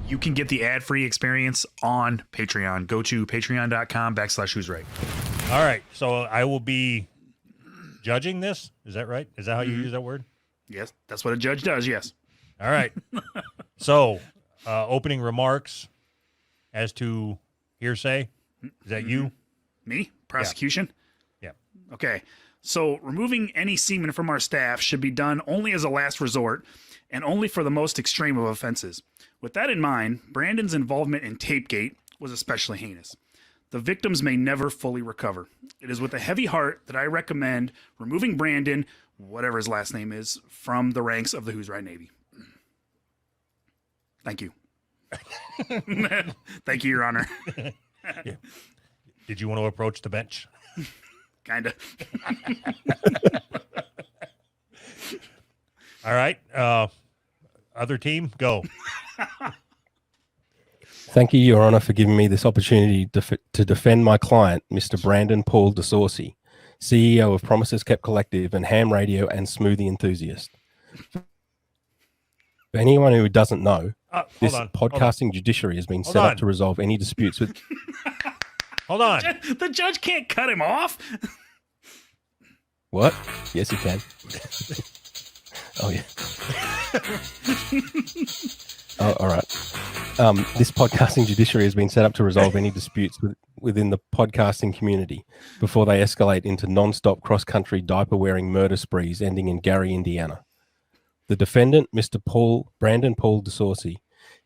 you can get the ad-free experience on Patreon. Go to patreon.com/who's right. All right. So I will be judging this. Is that right? Is that how you use that word? Yes, that's what a judge does, yes. All right. So opening remarks as to hearsay. Is that you? Me? Prosecution? Yeah. Okay. So removing any semen from our staff should be done only as a last resort and only for the most extreme of offenses. With that in mind, Brandon's involvement in Tapegate was especially heinous. The victims may never fully recover. It is with a heavy heart that I recommend removing Brandon, whatever his last name is, from the ranks of the Who's Right Navy. Thank you. Thank you, Your Honor. Yeah. Did you want to approach the bench? Kinda. All right. Other team, go. Thank you, Your Honor, for giving me this opportunity to defend my client, Mr. Brandon Paul DeSaucy, CEO of Promises Kept Collective and Ham Radio and Smoothie Enthusiast. For anyone who doesn't know, this podcasting judiciary has been set up to resolve any disputes with... Hold on. The judge can't cut him off. What? Yes, he can. Oh, yeah. Oh, all right. This podcasting judiciary has been set up to resolve any disputes within the podcasting community before they escalate into non-stop cross-country diaper-wearing murder sprees ending in Gary, Indiana. The defendant, Mr. Brandon Paul DeSaucy,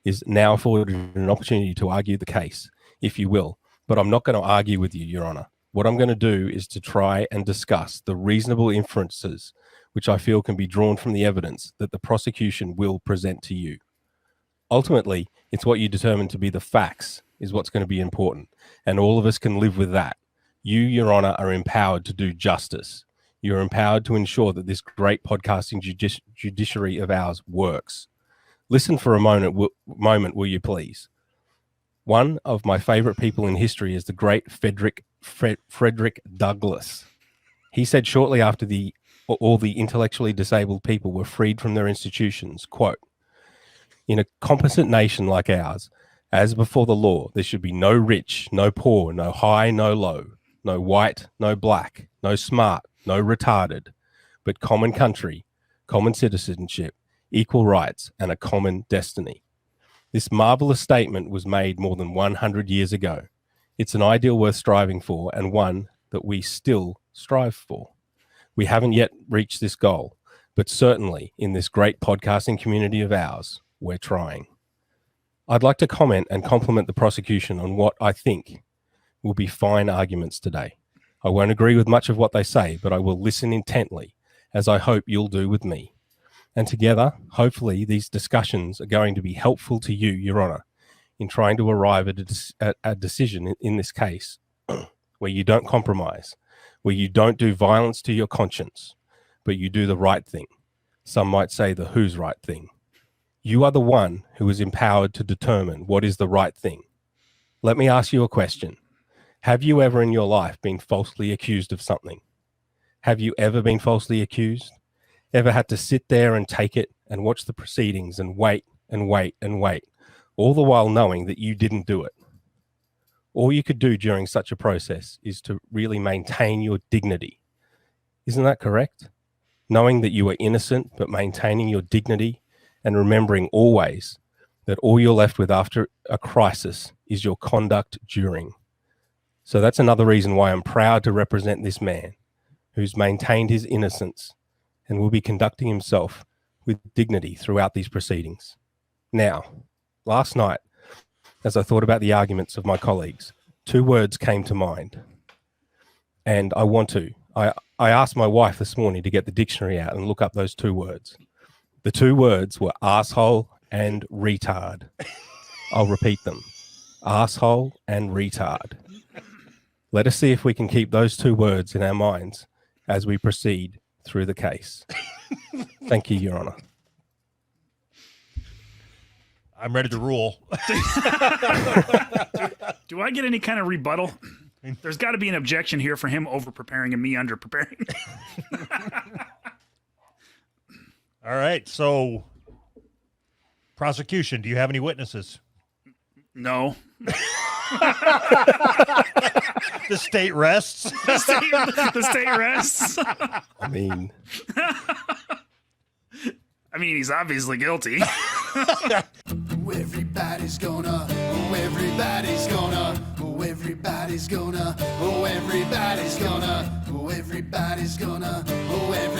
is now afforded an opportunity to argue the case, if you will, but I'm not going to argue with you, Your Honor. What I'm going to do is to try and discuss the reasonable inferences which I feel can be drawn from the evidence that the prosecution will present to you. Ultimately, it's what you determine to be the facts is what's going to be important, and all of us can live with that. You, Your Honor, are empowered to do justice. You're empowered to ensure that this great podcasting judiciary of ours works. Listen for a moment, will you please? One of my favorite people in history is the great Frederick Douglass. He said shortly after all the intellectually disabled people were freed from their institutions, quote, "In a competent nation like ours, as before the law, there should be no rich, no poor, no high, no low, no white, no black, no smart, no retarded, but common country, common citizenship, equal rights, and a common destiny." This marvelous statement was made more than 100 years ago. It's an ideal worth striving for and one that we still strive for. We haven't yet reached this goal, but certainly in this great podcasting community of ours, we're trying. I'd like to comment and compliment the prosecution on what I think will be fine arguments today. I won't agree with much of what they say, but I will listen intently, as I hope you'll do with me. And together, hopefully, these discussions are going to be helpful to you, Your Honor, in trying to arrive at a decision in this case where you don't compromise, where you don't do violence to your conscience, but you do the right thing. Some might say the who's right thing. You are the one who is empowered to determine what is the right thing. Let me ask you a question. Have you ever in your life been falsely accused of something? Have you ever been falsely accused? Ever had to sit there and take it and watch the proceedings and wait and wait and wait, all the while knowing that you didn't do it? All you could do during such a process is to really maintain your dignity. Isn't that correct? Knowing that you are innocent, but maintaining your dignity and remembering always that all you're left with after a crisis is your conduct during. So that's another reason why I'm proud to represent this man who's maintained his innocence and will be conducting himself with dignity throughout these proceedings. Now, last night, as I thought about the arguments of my colleagues, two words came to mind. And I asked my wife this morning to get the dictionary out and look up those two words. The two words were asshole and retard. I'll repeat them. Asshole and retard. Let us see if we can keep those two words in our minds as we proceed through the case. Thank you, Your Honor. I'm ready to rule. Do I get any kind of rebuttal? There's got to be an objection here for him over-preparing and me under-preparing. All right. So, prosecution, do you have any witnesses? No. The state rests. The state rests. I mean, I mean, he's obviously guilty. Everybody's gonna, oh everybody's gonna, oh everybody's gonna, oh everybody's gonna, oh everybody's gonna, oh everybody's